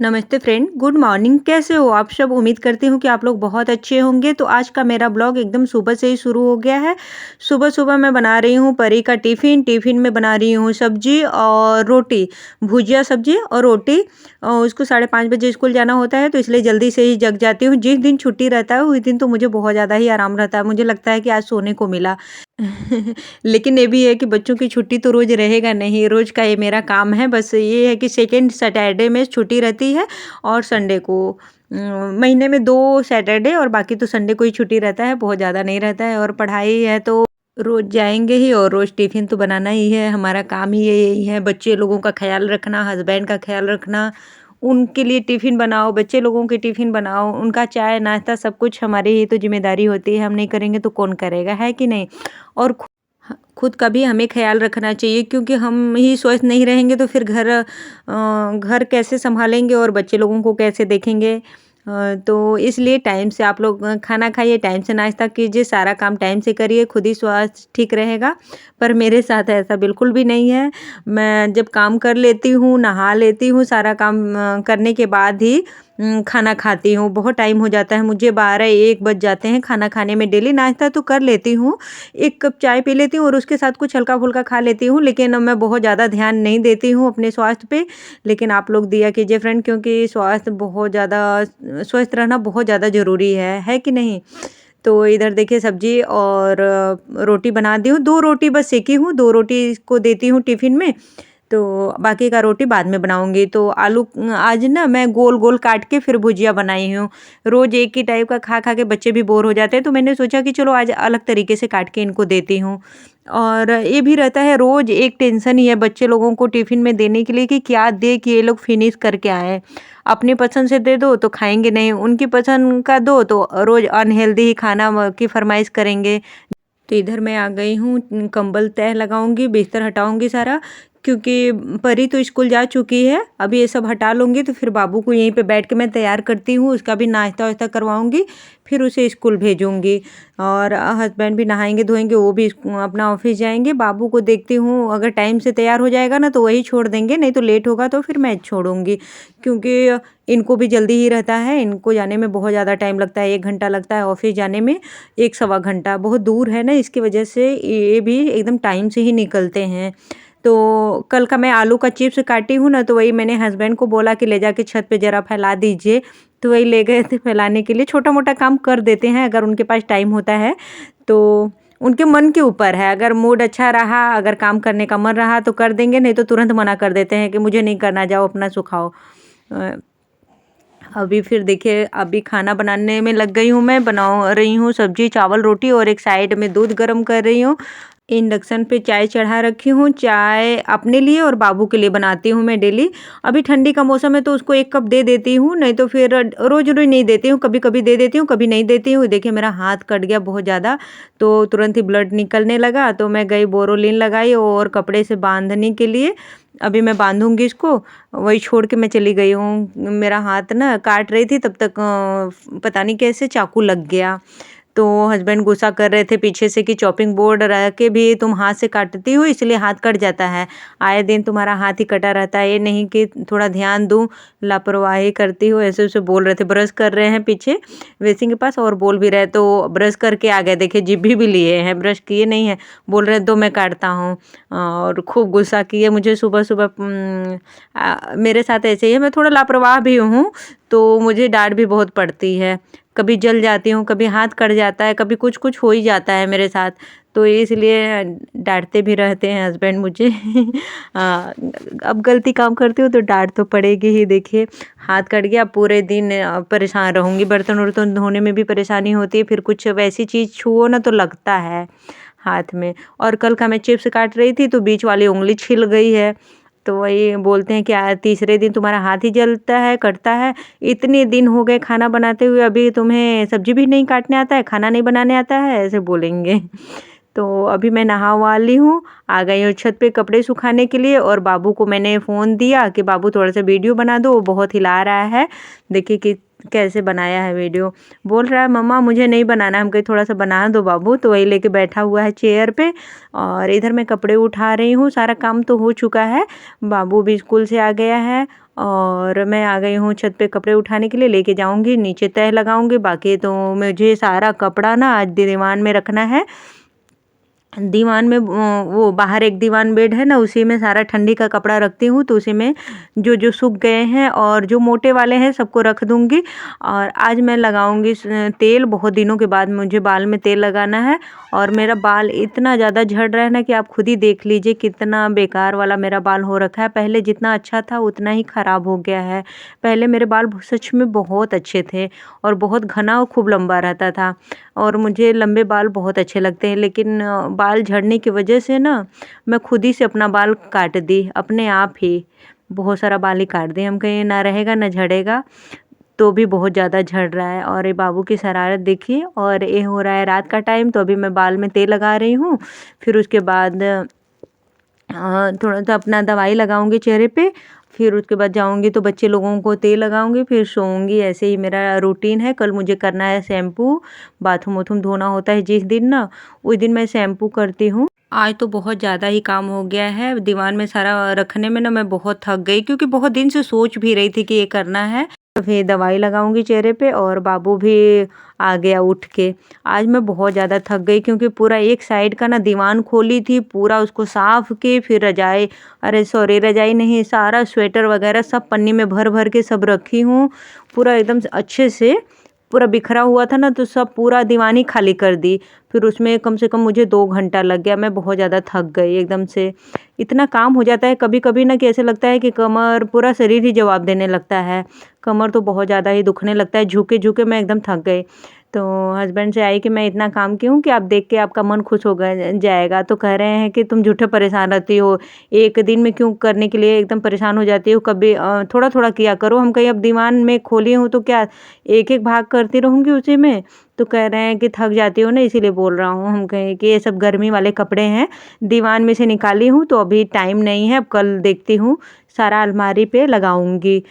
नमस्ते friend, good morning. कैसे हो आप सब? उम्मीद करती हूँ कि आप लोग बहुत अच्छे होंगे। तो आज का मेरा ब्लॉग एकदम सुबह से ही शुरू हो गया है। सुबह-सुबह मैं बना रही हूँ परी का टिफ़िन में बना रही हूँ सब्जी और रोटी, भुजिया, सब्जी और रोटी। उसको 5:30 बजे स्कूल जाना होता है, तो इसलिए जल्दी से ही जग जाती हूँ। जिस दिन छुट्टी रहता है उस दिन तो मुझे बहुत ज़्यादा ही आराम रहता है। मुझे लगता है कि आज सोने को मिला। लेकिन ये भी है कि बच्चों की छुट्टी तो रोज़ रहेगा नहीं, रोज़ का ये मेरा काम है। बस ये है कि सेकंड सैटरडे में छुट्टी रहती है और संडे को। महीने में 2 सैटरडे और बाकी तो संडे को ही छुट्टी रहता है, बहुत ज़्यादा नहीं रहता है। और पढ़ाई है तो रोज़ जाएँगे ही और रोज़ टिफ़िन तो बनाना ही है, हमारा काम ही यही है। बच्चे लोगों का ख़्याल रखना, हस्बैंड का ख़्याल रखना, उनके लिए टिफ़िन बनाओ, बच्चे लोगों के टिफ़िन बनाओ, उनका चाय, नाश्ता सब कुछ हमारी ही तो ज़िम्मेदारी होती है। हम नहीं करेंगे तो कौन करेगा, है कि नहीं? और खुद का भी हमें ख़्याल रखना चाहिए, क्योंकि हम ही स्वस्थ नहीं रहेंगे तो फिर घर कैसे सँभालेंगे और बच्चे लोगों को कैसे देखेंगे। तो इसलिए टाइम से आप लोग खाना खाइए, टाइम से नाश्ता कीजिए, सारा काम टाइम से करिए, खुद ही स्वास्थ्य ठीक रहेगा। पर मेरे साथ ऐसा बिल्कुल भी नहीं है। मैं जब काम कर लेती हूँ, नहा लेती हूँ, सारा काम करने के बाद ही खाना खाती हूँ। बहुत टाइम हो जाता है, मुझे 12-1 बज जाते हैं खाना खाने में। डेली नाश्ता तो कर लेती हूँ, 1 कप चाय पी लेती हूँ और उसके साथ कुछ हल्का-फुल्का खा लेती हूँ, लेकिन मैं बहुत ज़्यादा ध्यान नहीं देती हूँ अपने स्वास्थ्य पे। लेकिन आप लोग दिया कीजिए फ्रेंड, क्योंकि स्वास्थ्य बहुत ज़्यादा स्वस्थ रहना बहुत ज़्यादा ज़रूरी है कि नहीं? तो इधर देखिए सब्जी और रोटी बना दी हूँ, 2 रोटी बस सेकी हूँ, 2 रोटी इसको देती हूँ टिफ़िन में। तो बाकी का रोटी बाद में बनाऊँगी। तो आलू आज ना मैं गोल-गोल काट के फिर भुजिया बनाई हूँ। रोज़ एक ही टाइप का खा-खा के बच्चे भी बोर हो जाते हैं, तो मैंने सोचा कि चलो आज अलग तरीके से काट के इनको देती हूँ। और ये भी रहता है, रोज़ एक टेंशन ही है बच्चे लोगों को टिफ़िन में देने के लिए कि क्या दें कि ये लोग फिनिश करके आएँ। अपनी पसंद से दे दो तो खाएँगे नहीं, उनकी पसंद का दो तो रोज़ अनहेल्दी ही खाना की फ़रमाइश करेंगे। तो इधर मैं आ गई हूँ, कंबल तह लगाऊँगी, बिस्तर हटाऊँगी सारा, क्योंकि परी तो स्कूल जा चुकी है। अभी ये सब हटा लूँगी तो फिर बाबू को यहीं पे बैठ के मैं तैयार करती हूँ, उसका भी नाश्ता-वाश्ता करवाऊँगी, फिर उसे स्कूल भेजूँगी। और हस्बैंड भी नहाएँगे-धोएँगे, वो भी अपना ऑफ़िस जाएँगे। बाबू को देखती हूँ, अगर टाइम से तैयार हो जाएगा ना तो वही छोड़ देंगे, नहीं तो लेट होगा तो फिर मैं छोड़ूँगी। क्योंकि इनको भी जल्दी ही रहता है, इनको जाने में बहुत ज़्यादा टाइम लगता है, 1 घंटा लगता है ऑफ़िस जाने में, 1 सवा घंटा। बहुत दूर है ना, इसकी वजह से ये भी एकदम टाइम से ही निकलते हैं। तो कल का मैं आलू का चिप्स काटी हूँ ना, तो वही मैंने हस्बैंड को बोला कि ले जाके छत पे ज़रा फैला दीजिए, तो वही ले गए थे फैलाने के लिए। छोटा-मोटा काम कर देते हैं अगर उनके पास टाइम होता है, तो उनके मन के ऊपर है। अगर मूड अच्छा रहा, अगर काम करने का मन रहा तो कर देंगे, नहीं तो तुरंत मना कर देते हैं कि मुझे नहीं करना, जाओ अपना सुखाओ। अ अभी फिर देखिए, अभी खाना बनाने में लग गई हूँ मैं, बना रही हूँ सब्जी, चावल, रोटी और एक साइड में दूध गर्म कर रही हूँ। इंडक्शन पे चाय चढ़ा रखी हूँ, चाय अपने लिए और बाबू के लिए बनाती हूँ मैं डेली। अभी ठंडी का मौसम है तो उसको 1 कप दे देती हूँ, नहीं तो फिर रोज़-रोज़ नहीं देती हूँ, कभी-कभी दे देती हूँ, कभी नहीं देती हूँ। देखिए मेरा हाथ कट गया बहुत ज़्यादा, तो तुरंत ही ब्लड निकलने लगा, तो मैं गई बोरोलिन लगाई और कपड़े से बाँधने के लिए। अभी मैं बाँधूँगी इसको, वही छोड़ के मैं चली गई हूँ। मेरा हाथ ना काट रही थी तब तक पता नहीं कैसे चाकू लग गया। तो हस्बैंड गुस्सा कर रहे थे पीछे से कि चॉपिंग बोर्ड रह के भी तुम हाथ से काटती हो, इसलिए हाथ कट जाता है। आए दिन तुम्हारा हाथ ही कटा रहता है, ये नहीं कि थोड़ा ध्यान दूँ, लापरवाही करती हो, ऐसे-वैसे बोल रहे थे। ब्रश कर रहे हैं पीछे बेसिन के पास और बोल भी रहे, तो ब्रश करके आ गए। देखिए जिब्भी भी लिए हैं, ब्रश किए नहीं हैं। बोल रहे हैं दो मैं काटता हूँ, और खूब गुस्सा किए मुझे सुबह-सुबह। मेरे साथ ऐसे ही है, मैं थोड़ा लापरवाह भी हूँ, तो मुझे डाँट भी बहुत पड़ती है। कभी जल जाती हूँ, कभी हाथ कट जाता है, कभी कुछ-कुछ हो ही जाता है मेरे साथ, तो इसलिए डाँटते भी रहते हैं हस्बैंड मुझे। अब गलती काम करती हूँ तो डाँट तो पड़ेगी ही। देखिए हाथ कट गया, पूरे दिन परेशान रहूँगी, बर्तन-वर्तन धोने में भी परेशानी होती है, फिर कुछ वैसी चीज़ छुओ ना तो लगता है हाथ में। और कल का मैं चिप्स काट रही थी तो बीच वाली उँगली छिल गई है। तो वही बोलते हैं कि तीसरे दिन तुम्हारा हाथ ही जलता है, कटता है। इतने दिन हो गए खाना बनाते हुए, अभी तुम्हें सब्ज़ी भी नहीं काटने आता है, खाना नहीं बनाने आता है, ऐसे बोलेंगे। तो अभी मैं नहा-वहा ली हूँ, आ गई हूँ छत पे कपड़े सुखाने के लिए, और बाबू को मैंने फ़ोन दिया कि बाबू थोड़ा-सा वीडियो बना दो, वो बहुत हिला रहा है। देखिए कि कैसे बनाया है वीडियो। बोल रहा है मम्मा मुझे नहीं बनाना है, हम कहे थोड़ा-सा बना दो बाबू, तो वही लेके बैठा हुआ है चेयर पे। और इधर मैं कपड़े उठा रही हूँ, सारा काम तो हो चुका है। बाबू भी स्कूल से आ गया है और मैं आ गई हूँ छत पे कपड़े उठाने के लिए, लेके जाऊँगी, नीचे तह लगाऊँगी। बाकी तो मुझे सारा कपड़ा ना आज दीवान में रखना है। दीवान में वो बाहर एक दीवान बेड है ना, उसी में सारा ठंडी का कपड़ा रखती हूँ, तो उसी में जो जो सूख गए हैं और जो मोटे वाले हैं सबको रख दूँगी। और आज मैं लगाऊँगी तेल। बहुत दिनों के बाद मुझे बाल में तेल लगाना है और मेरा बाल इतना ज़्यादा झड़ रहा है ना कि आप खुद ही देख लीजिए कितना बेकार वाला मेरा बाल हो रखा है। पहले जितना अच्छा था उतना ही ख़राब हो गया है। पहले मेरे बाल सच में बहुत अच्छे थे और बहुत घना और खूब लंबा रहता था और मुझे लंबे बाल बहुत अच्छे लगते हैं, लेकिन बाल झड़ने की वजह से ना मैं खुद ही से अपना बाल काट दी, अपने आप ही बहुत सारा बाल ही काट दिए। हम कहीं ना रहेगा ना झड़ेगा, तो भी बहुत ज़्यादा झड़ रहा है। और ये बाबू की शरारत देखिए। और ये हो रहा है रात का टाइम, तो अभी मैं बाल में तेल लगा रही हूँ। फिर उसके बाद थोड़ा सा अपना दवाई लगाऊंगी चेहरे पे। फिर उसके बाद जाऊंगी तो बच्चे लोगों को तेल लगाऊंगी, फिर सोऊंगी। ऐसे ही मेरा रूटीन है। कल मुझे करना है शैम्पू, बाथरूम वाथरूम धोना होता है जिस दिन ना, उस दिन मैं शैम्पू करती हूँ। आज तो बहुत ज़्यादा ही काम हो गया है दीवान में सारा रखने में ना, मैं बहुत थक गई क्योंकि बहुत दिन से सोच भी रही थी कि ये करना है। तो फिर दवाई लगाऊंगी चेहरे पे और बाबू भी आ गया उठ के। आज मैं बहुत ज़्यादा थक गई क्योंकि पूरा एक साइड का ना दीवान खोली थी, पूरा उसको साफ के फिर रजाई, अरे सॉरी रजाई नहीं, सारा स्वेटर वगैरह सब पन्नी में भर भर के सब रखी हूँ। पूरा एकदम अच्छे से पूरा बिखरा हुआ था ना, तो सब पूरा दीवान ही खाली कर दी। फिर उसमें कम से कम मुझे 2 घंटा लग गया। मैं बहुत ज़्यादा थक गई एकदम से। इतना काम हो जाता है कभी कभी ना कि ऐसे लगता है कि कमर, पूरा शरीर ही जवाब देने लगता है। कमर तो बहुत ज़्यादा ही दुखने लगता है, झुके झुके मैं एकदम थक गई। तो हस्बैंड से आई कि मैं इतना काम क्यों, कि आप देख के आपका मन खुश हो जाएगा। तो कह रहे हैं कि तुम झूठे परेशान रहती हो, एक दिन में क्यों करने के लिए एकदम परेशान हो जाती हो, कभी थोड़ा थोड़ा किया करो। हम कहीं अब दीवान में खोली हूँ तो क्या एक एक भाग करती रहूँगी उसी में। तो कह रहे हैं कि थक जाती हो ना, इसीलिए बोल रहा हूँ। हम कहें कि ये सब गर्मी वाले कपड़े हैं, दीवान में से निकाली हूँ, तो अभी टाइम नहीं है। अब कल देखती हूँ, सारा अलमारी पे लगाऊंगी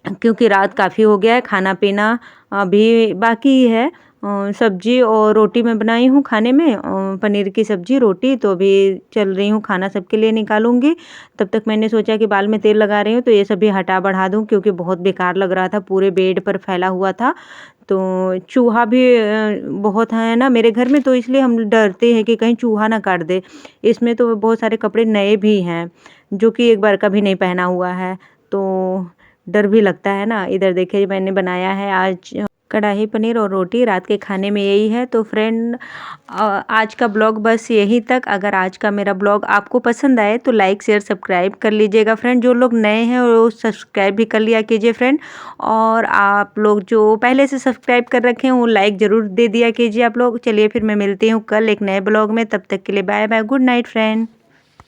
क्योंकि रात काफ़ी हो गया है। खाना पीना अभी बाकी ही है। सब्जी और रोटी मैं बनाई हूँ खाने में, पनीर की सब्जी रोटी। तो अभी चल रही हूँ खाना सबके लिए निकालूंगी। तब तक मैंने सोचा कि बाल में तेल लगा रही हूँ तो ये सब भी हटा बढ़ा दूँ, क्योंकि बहुत बेकार लग रहा था, पूरे बेड पर फैला हुआ था। तो चूहा भी बहुत है ना मेरे घर में, तो इसलिए हम डरते हैं कि कहीं चूहा ना काट दे। इसमें तो बहुत सारे कपड़े नए भी हैं जो कि एक बार का भी नहीं पहना हुआ है, तो डर भी लगता है ना। इधर देखिए मैंने बनाया है आज कढ़ाई पनीर और रोटी। रात के खाने में यही है। तो फ्रेंड आज का ब्लॉग बस यही तक। अगर आज का मेरा ब्लॉग आपको पसंद आए तो लाइक शेयर सब्सक्राइब कर लीजिएगा फ्रेंड। जो लोग नए हैं वो सब्सक्राइब भी कर लिया कीजिए फ्रेंड। और आप लोग जो पहले से सब्सक्राइब कर रखे हैं वो लाइक ज़रूर दे दिया कीजिए आप लोग। चलिए फिर मैं मिलती हूँ कल एक नए ब्लॉग में। तब तक के लिए bye bye, good night friend.